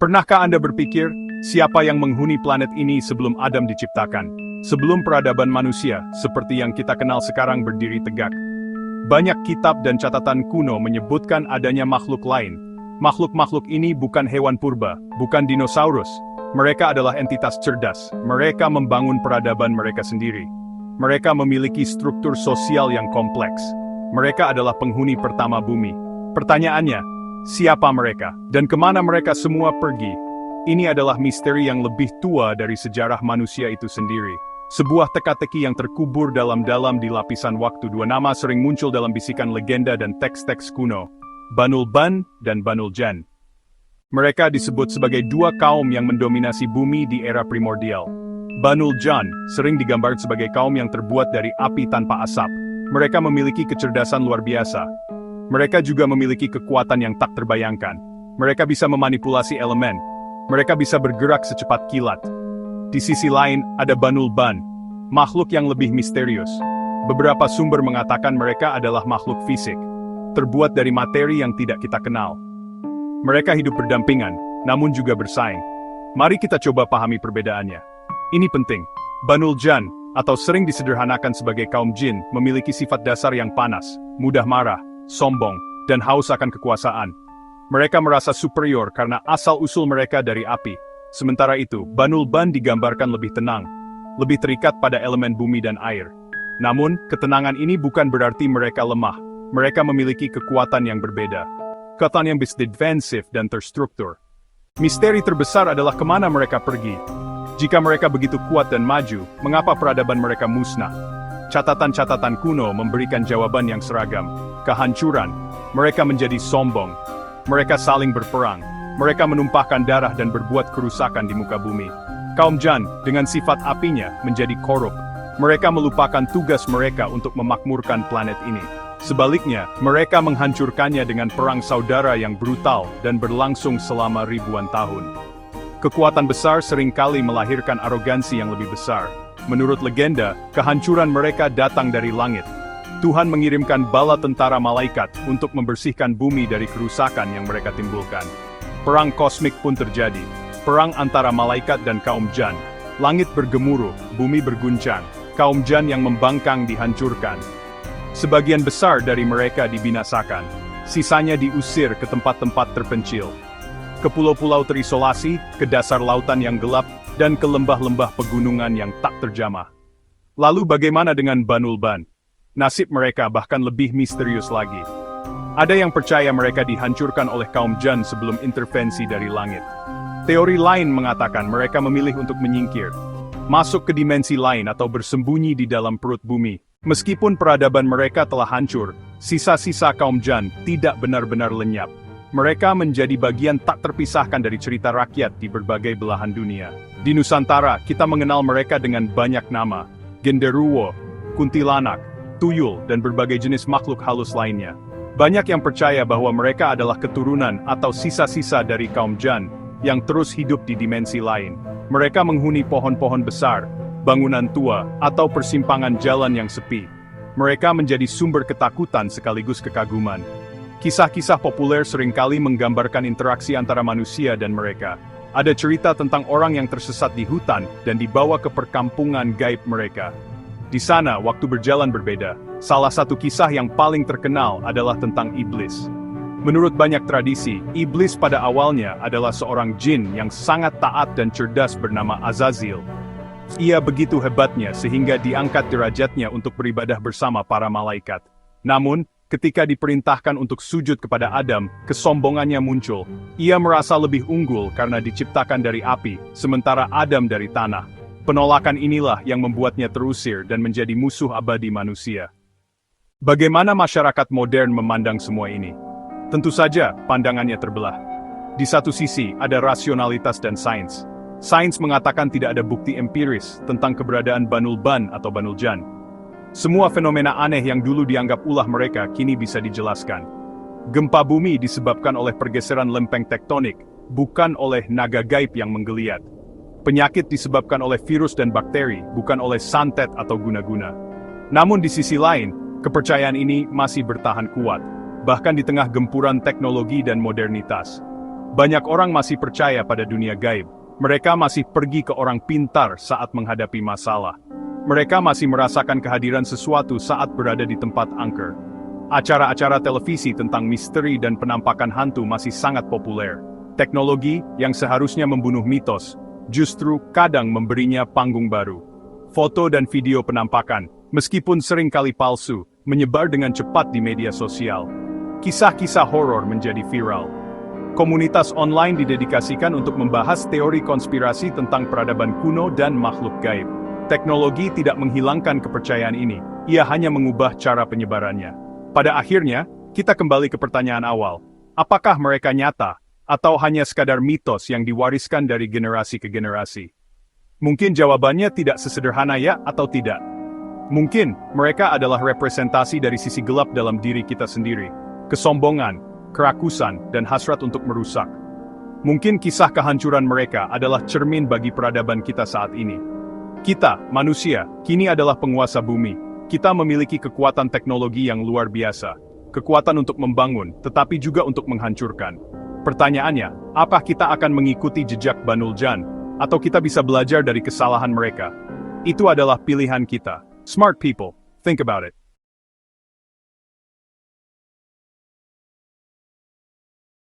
Pernahkah Anda berpikir, siapa yang menghuni planet ini sebelum Adam diciptakan? Sebelum peradaban manusia, seperti yang kita kenal sekarang berdiri tegak. Banyak kitab dan catatan kuno menyebutkan adanya makhluk lain. Makhluk-makhluk ini bukan hewan purba, bukan dinosaurus. Mereka adalah entitas cerdas. Mereka membangun peradaban mereka sendiri. Mereka memiliki struktur sosial yang kompleks. Mereka adalah penghuni pertama bumi. Pertanyaannya, siapa mereka? Dan kemana mereka semua pergi? Ini adalah misteri yang lebih tua dari sejarah manusia itu sendiri. Sebuah teka-teki yang terkubur dalam-dalam di lapisan waktu. Dua nama sering muncul dalam bisikan legenda dan teks-teks kuno. Banul Ban dan Banul Jan. Mereka disebut sebagai dua kaum yang mendominasi bumi di era primordial. Banul Jan sering digambarkan sebagai kaum yang terbuat dari api tanpa asap. Mereka memiliki kecerdasan luar biasa. Mereka juga memiliki kekuatan yang tak terbayangkan. Mereka bisa memanipulasi elemen. Mereka bisa bergerak secepat kilat. Di sisi lain, ada Banul Ban, makhluk yang lebih misterius. Beberapa sumber mengatakan mereka adalah makhluk fisik, terbuat dari materi yang tidak kita kenal. Mereka hidup berdampingan, namun juga bersaing. Mari kita coba pahami perbedaannya. Ini penting. Banul Jan, atau sering disederhanakan sebagai kaum jin, memiliki sifat dasar yang panas, mudah marah, sombong, dan haus akan kekuasaan. Mereka merasa superior karena asal-usul mereka dari api. Sementara itu, Banul Ban digambarkan lebih tenang, lebih terikat pada elemen bumi dan air. Namun, ketenangan ini bukan berarti mereka lemah. Mereka memiliki kekuatan yang berbeda. Kekuatan yang bisa defensif dan terstruktur. Misteri terbesar adalah kemana mereka pergi. Jika mereka begitu kuat dan maju, mengapa peradaban mereka musnah? Catatan-catatan kuno memberikan jawaban yang seragam. Kehancuran. Mereka menjadi sombong. Mereka saling berperang. Mereka menumpahkan darah dan berbuat kerusakan di muka bumi. Kaum Jan, dengan sifat apinya, menjadi korup. Mereka melupakan tugas mereka untuk memakmurkan planet ini. Sebaliknya, mereka menghancurkannya dengan perang saudara yang brutal dan berlangsung selama ribuan tahun. Kekuatan besar seringkali melahirkan arogansi yang lebih besar. Menurut legenda, kehancuran mereka datang dari langit. Tuhan mengirimkan bala tentara malaikat untuk membersihkan bumi dari kerusakan yang mereka timbulkan. Perang kosmik pun terjadi. Perang antara malaikat dan kaum Jan. Langit bergemuruh, bumi berguncang. Kaum Jan yang membangkang dihancurkan. Sebagian besar dari mereka dibinasakan. Sisanya diusir ke tempat-tempat terpencil. Ke pulau-pulau terisolasi, ke dasar lautan yang gelap, dan ke lembah-lembah pegunungan yang tak terjamah. Lalu bagaimana dengan Banul Ban? Nasib mereka bahkan lebih misterius lagi. Ada yang percaya mereka dihancurkan oleh kaum Jan sebelum intervensi dari langit. Teori lain mengatakan mereka memilih untuk menyingkir, masuk ke dimensi lain atau bersembunyi di dalam perut bumi. Meskipun peradaban mereka telah hancur, sisa-sisa kaum Jan tidak benar-benar lenyap. Mereka menjadi bagian tak terpisahkan dari cerita rakyat di berbagai belahan dunia. Di Nusantara, kita mengenal mereka dengan banyak nama. Genderuwo, kuntilanak, tuyul, dan berbagai jenis makhluk halus lainnya. Banyak yang percaya bahwa mereka adalah keturunan atau sisa-sisa dari kaum Jan yang terus hidup di dimensi lain. Mereka menghuni pohon-pohon besar, bangunan tua, atau persimpangan jalan yang sepi. Mereka menjadi sumber ketakutan sekaligus kekaguman. Kisah-kisah populer seringkali menggambarkan interaksi antara manusia dan mereka. Ada cerita tentang orang yang tersesat di hutan dan dibawa ke perkampungan gaib mereka. Di sana, waktu berjalan berbeda. Salah satu kisah yang paling terkenal adalah tentang iblis. Menurut banyak tradisi, iblis pada awalnya adalah seorang jin yang sangat taat dan cerdas bernama Azazil. Ia begitu hebatnya sehingga diangkat derajatnya untuk beribadah bersama para malaikat. Namun, ketika diperintahkan untuk sujud kepada Adam, kesombongannya muncul. Ia merasa lebih unggul karena diciptakan dari api, sementara Adam dari tanah. Penolakan inilah yang membuatnya terusir dan menjadi musuh abadi manusia. Bagaimana masyarakat modern memandang semua ini? Tentu saja, pandangannya terbelah. Di satu sisi, ada rasionalitas dan sains. Sains mengatakan tidak ada bukti empiris tentang keberadaan Banul Ban atau Banul Jan. Semua fenomena aneh yang dulu dianggap ulah mereka kini bisa dijelaskan. Gempa bumi disebabkan oleh pergeseran lempeng tektonik, bukan oleh naga gaib yang menggeliat. Penyakit disebabkan oleh virus dan bakteri, bukan oleh santet atau guna-guna. Namun di sisi lain, kepercayaan ini masih bertahan kuat, bahkan di tengah gempuran teknologi dan modernitas. Banyak orang masih percaya pada dunia gaib. Mereka masih pergi ke orang pintar saat menghadapi masalah. Mereka masih merasakan kehadiran sesuatu saat berada di tempat angker. Acara-acara televisi tentang misteri dan penampakan hantu masih sangat populer. Teknologi yang seharusnya membunuh mitos, justru kadang memberinya panggung baru. Foto dan video penampakan, meskipun seringkali palsu, menyebar dengan cepat di media sosial. Kisah-kisah horor menjadi viral. Komunitas online didedikasikan untuk membahas teori konspirasi tentang peradaban kuno dan makhluk gaib. Teknologi tidak menghilangkan kepercayaan ini, ia hanya mengubah cara penyebarannya. Pada akhirnya, kita kembali ke pertanyaan awal. Apakah mereka nyata, atau hanya sekadar mitos yang diwariskan dari generasi ke generasi? Mungkin jawabannya tidak sesederhana ya atau tidak. Mungkin, mereka adalah representasi dari sisi gelap dalam diri kita sendiri. Kesombongan, kerakusan, dan hasrat untuk merusak. Mungkin kisah kehancuran mereka adalah cermin bagi peradaban kita saat ini. Kita, manusia, kini adalah penguasa bumi. Kita memiliki kekuatan teknologi yang luar biasa. Kekuatan untuk membangun, tetapi juga untuk menghancurkan. Pertanyaannya, apakah kita akan mengikuti jejak Banu Jan, atau kita bisa belajar dari kesalahan mereka? Itu adalah pilihan kita. Smart people, think about it.